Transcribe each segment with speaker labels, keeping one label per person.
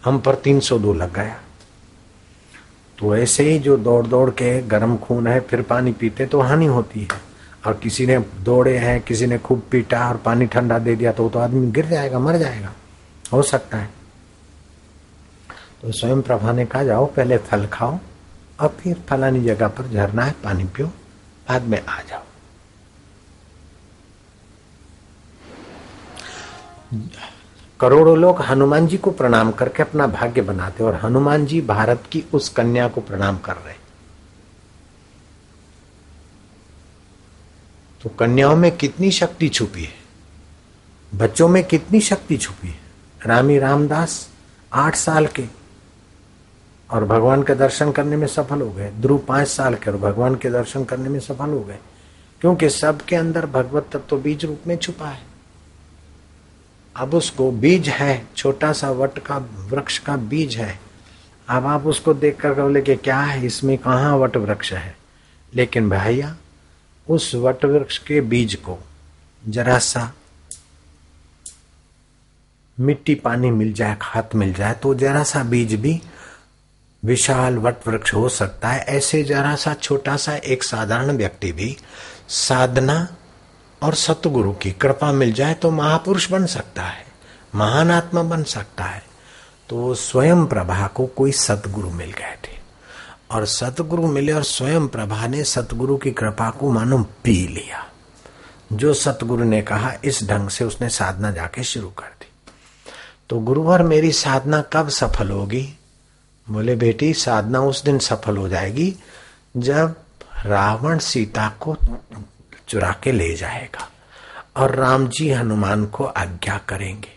Speaker 1: हम पर 302 लग गया। तो ऐसे ही जो दौड़ दौड़ के गर्म खून है फिर पानी पीते तो हानि होती है, और किसी ने दौड़े हैं, किसी ने खूब पीटा और पानी ठंडा दे दिया तो आदमी गिर जाएगा, मर जाएगा, हो सकता है। तो स्वयं प्रभा ने कहा जाओ पहले फल खाओ और फिर फलानी जगह पर झरना है पानी पियो, बाद में आ जाओ। करोड़ों लोग हनुमान जी को प्रणाम करके अपना भाग्य बनाते और हनुमान जी भारत की उस कन्या को प्रणाम कर रहे। तो कन्याओं में कितनी शक्ति छुपी है, बच्चों में कितनी शक्ति छुपी है। रामी रामदास 8 साल के और भगवान के दर्शन करने में सफल हो गए। ध्रुव 5 साल के और भगवान के दर्शन करने में सफल हो गए, क्योंकि सबके अंदर भगवत तत्व बीज रूप में छुपा है। अब उसको बीज है, छोटा सा वट का वृक्ष का बीज है। अब आप उसको देख कर बोले कि क्या है इसमें, कहाँ वट वृक्ष है। लेकिन भैया उस वट वृक्ष के बीज को जरा सा मिट्टी पानी मिल जाए, खाद मिल जाए तो जरा सा बीज भी विशाल वट वृक्ष हो सकता है। ऐसे जरा सा छोटा सा एक साधारण व्यक्ति भी साधना और सतगुरु की कृपा मिल जाए तो महापुरुष बन सकता है, महान आत्मा बन सकता है। तो स्वयं प्रभा को कोई सतगुरु मिल गए थे और सतगुरु मिले और स्वयं प्रभा ने सतगुरु की कृपा को मानो पी लिया। जो सतगुरु ने कहा इस ढंग से उसने साधना जाके शुरू कर दी। तो गुरुवर मेरी साधना कब सफल होगी? बोले बेटी साधना उस दिन सफल हो जाएगी जब रावण सीता को चुरा के ले जाएगा और राम जी हनुमान को आज्ञा करेंगे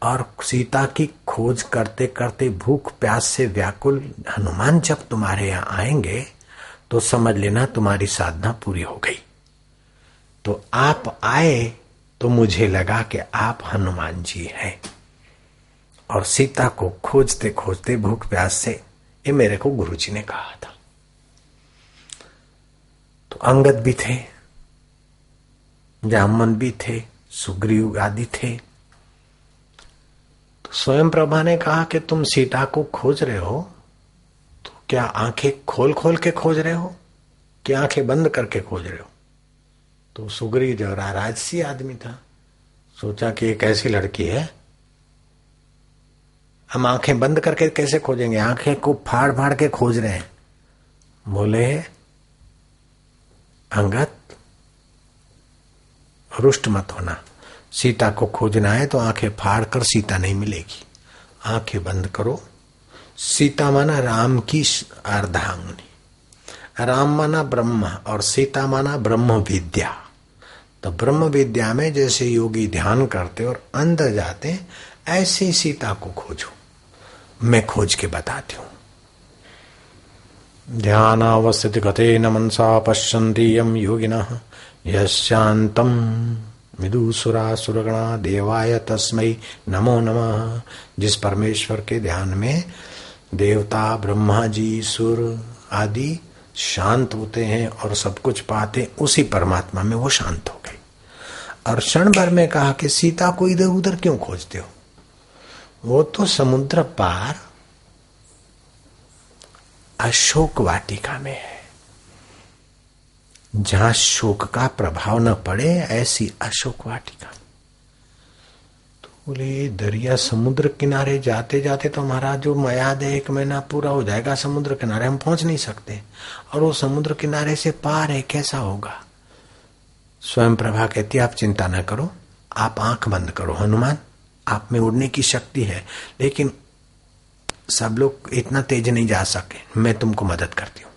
Speaker 1: और सीता की खोज करते करते भूख प्यास से व्याकुल हनुमान जब तुम्हारे यहाँ आएंगे तो समझ लेना तुम्हारी साधना पूरी हो गई। तो आप आए तो मुझे लगा कि आप हनुमान जी हैं और सीता को खोजते खोजते भूख प्यास से, ये मेरे को गुरुजी ने कहा था। तो अंगद भी थे, जामन भी थे, सुग्रीव आदि थे। तो स्वयं प्रभा ने कहा कि तुम सीता को खोज रहे हो तो क्या आंखें खोल खोल के खोज रहे हो कि आंखें बंद करके खोज रहे हो? तो सुग्रीव जो राजसी आदमी था सोचा कि एक ऐसी लड़की है, हम आंखें बंद करके कैसे खोजेंगे, आंखें को फाड़ फाड़ के खोज रहे हैं। बोले अंगद रुष्ट मत होना, सीता को खोजना है तो आंखें फाड़ कर सीता नहीं मिलेगी, आंखें बंद करो। सीता माना राम की अर्धांगिनी, राम माना ब्रह्म और सीता माना ब्रह्म विद्या। तो ब्रह्म विद्या में जैसे योगी ध्यान करते और अंदर जाते ऐसे ही सीता को खोजो, मैं खोज के बताती हूं। ध्यानावस्थित गतेन मनसा पश्यन्ति यं योगिनः यस्यान्तं विदुसुरासुरगणा देवाय तस्मै नमो नमः। जिस परमेश्वर के ध्यान में देवता ब्रह्मा जी सुर आदि शांत होते हैं और सब कुछ पाते, उसी परमात्मा में वो शांत हो गई। और क्षण भर में कहा कि सीता को इधर उधर क्यों खोजते हो, वो तो समुद्र पार अशोक वाटिका में है, जहां शोक का प्रभाव न पड़े ऐसी अशोक वाटिका। तो बोले दरिया समुद्र किनारे जाते जाते तो हमारा जो मयाद है 1 महीना पूरा हो जाएगा, समुद्र किनारे हम पहुंच नहीं सकते और वो समुद्र किनारे से पार है, कैसा होगा? स्वयं प्रभा कहती आप चिंता न करो, आप आंख बंद करो, हनुमान आप में उड़ने की शक्ति है, लेकिन सब लोग इतना तेज नहीं जा सके, मैं तुमको मदद करती हूँ।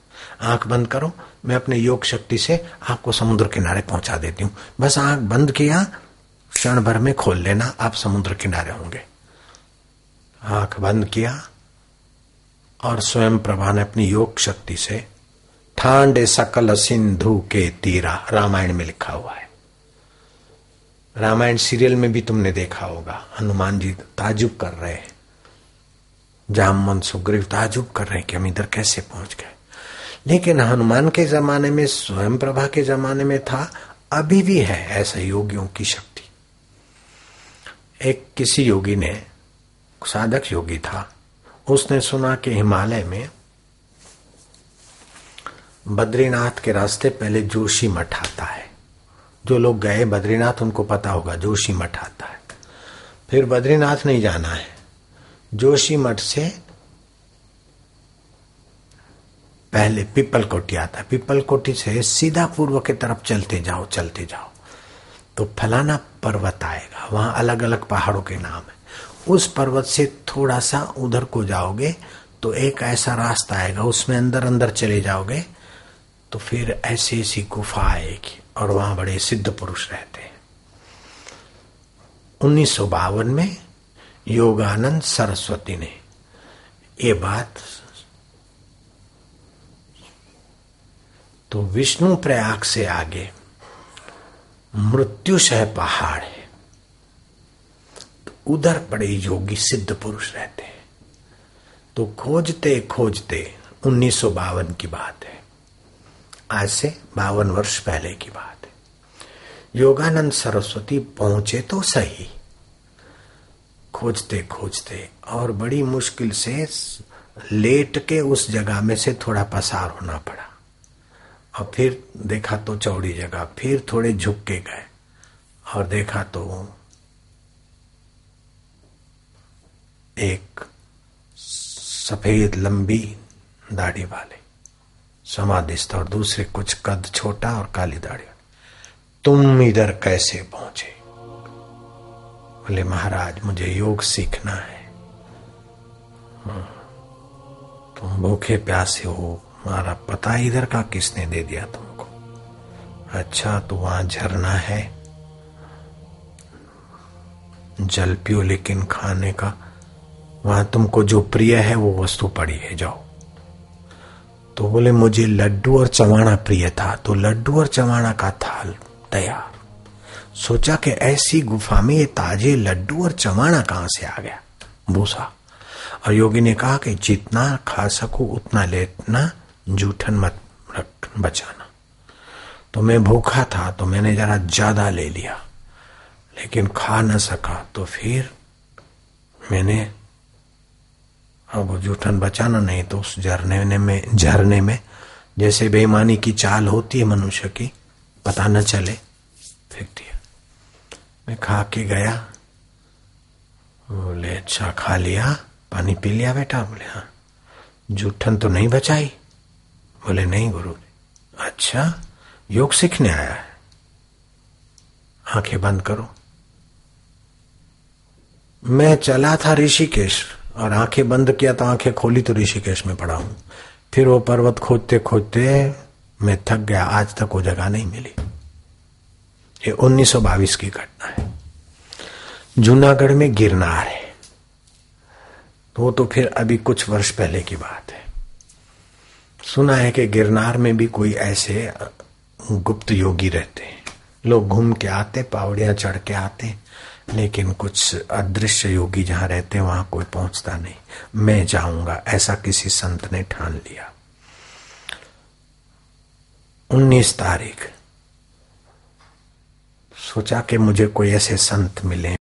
Speaker 1: आंख बंद करो, मैं अपने योग शक्ति से आपको समुद्र किनारे पहुंचा देती हूँ। बस आंख बंद किया, क्षण भर में खोल लेना, आप समुद्र किनारे होंगे। आंख बंद किया और स्वयं प्रभा ने अपनी योग शक्ति से ठांडे सकल सिंधु के तीरा, रामायण में लिखा हुआ है। रामायण सीरियल में भी तुमने देखा होगा, हनुमान जी ताजुब कर रहे हैं, जामवंत सुग्रीव ताजुब कर रहे हैं कि हम इधर कैसे पहुंच गए। लेकिन हनुमान के जमाने में, स्वयं प्रभा के जमाने में था, अभी भी है ऐसा योगियों की शक्ति। एक किसी योगी ने, साधक योगी था, उसने सुना कि हिमालय में बद्रीनाथ के रास्ते पहले जोशी मठ आता है। जो लोग गए बद्रीनाथ उनको पता होगा जोशी मठ आता है। फिर बद्रीनाथ नहीं जाना है, जोशी मठ से पहले पिपल कोटी आता है। पिपल कोटी से सीधा पूर्व की तरफ चलते जाओ तो फलाना पर्वत आएगा, वहां अलग अलग पहाड़ों के नाम है। उस पर्वत से थोड़ा सा उधर को जाओगे तो एक ऐसा रास्ता आएगा, उसमें अंदर अंदर चले जाओगे तो फिर ऐसी ऐसी गुफा आएगी और वहां बड़े सिद्ध पुरुष रहते हैं। 1952 में योगानंद सरस्वती ने ये बात, तो विष्णु प्रयाग से आगे मृत्युशय पहाड़ है, तो उधर बड़े योगी सिद्ध पुरुष रहते हैं। तो खोजते खोजते 1952 की बात है, आज से 52 वर्ष पहले की बात है। योगानंद सरस्वती पहुंचे तो सही, खोजते खोजते और बड़ी मुश्किल से लेट के उस जगह में से थोड़ा पसार होना पड़ा और फिर देखा तो चौड़ी जगह, फिर थोड़े झुक के गए और देखा तो एक सफेद लंबी दाढ़ी वाले समाधिस्थ और दूसरे कुछ कद छोटा और काली दाढ़ी वाले। तुम इधर कैसे पहुंचे? बोले महाराज मुझे योग सीखना है। तुम भूखे प्यासे हो, हमारा पता इधर का किसने दे दिया तुमको? अच्छा तो वहां झरना है, जल पियो लेकिन खाने का वहां तुमको जो प्रिय है वो वस्तु पड़ी है, जाओ। तो बोले मुझे लड्डू और चवाणा प्रिय था, तो लड्डू और चवाणा का थाल तैयार। सोचा कि ऐसी गुफा में ये ताजे लड्डू और चवाणा कहां से आ गया, भूसा। और योगी ने कहा कि जितना खा सको उतना लेना, जूठन मत रख बचाना। तो मैं भूखा था तो मैंने जरा ज्यादा ले लिया, लेकिन खा न सका। तो फिर मैंने, अब जूठन बचाना नहीं तो उस झरने में जैसे बेईमानी की चाल होती है मनुष्य की, पता न चले, फेंक दिया। मैं खा के गया। बोले अच्छा खा लिया, पानी पी लिया बेटा? बोले हाँ। जूठन तो नहीं बचाई? बोले नहीं गुरु। अच्छा योग सीखने आया है, आंखें बंद करो। मैं चला था ऋषिकेश और आंखें बंद किया तो आंखें खोली तो ऋषिकेश में पड़ा हूं। फिर वो पर्वत खोदते खोदते मैं थक गया, आज तक वो जगह नहीं मिली। ये 1922 की घटना है। जूनागढ़ में गिरनार है, वो तो फिर अभी कुछ वर्ष पहले की बात है। सुना है कि गिरनार में भी कोई ऐसे गुप्त योगी रहते हैं। लोग घूम के आते, पहाड़ियां चढ़ के आते, लेकिन कुछ अदृश्य योगी जहां रहते हैं वहां कोई पहुंचता नहीं। मैं जाऊंगा, ऐसा किसी संत ने ठान लिया। 19 तारीख सोचा कि मुझे कोई ऐसे संत मिले,